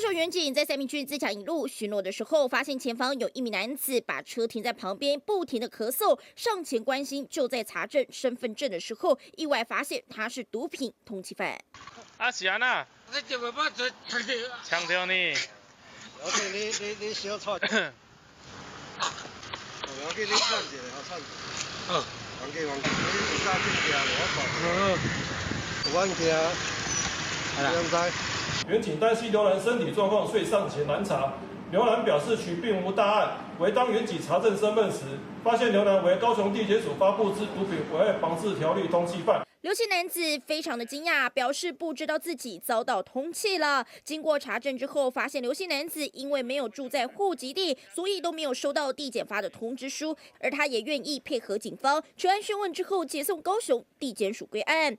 手远警在三明区自强一路巡逻的时候，发现前方有一名男子把车停在旁边，不停的咳嗽，上前关心。就在查证身份证的时候，意外发现他是毒品通缉犯。是安那？你就袂捌做强调你。OK，你小错。我给你串一下，串。忘记，你有啥去听我讲。我听。远警担心刘兰身体状况，所以上前拦查。刘兰表示其并无大碍，唯当远警查证身份时，发现刘兰为高雄地检署发布之毒品危害防治条例通缉犯。刘姓男子非常的惊讶，表示不知道自己遭到通缉了。经过查证之后，发现刘姓男子因为没有住在户籍地，所以都没有收到地检发的通知书，而他也愿意配合警方。全案讯问之后，解送高雄地检署归案。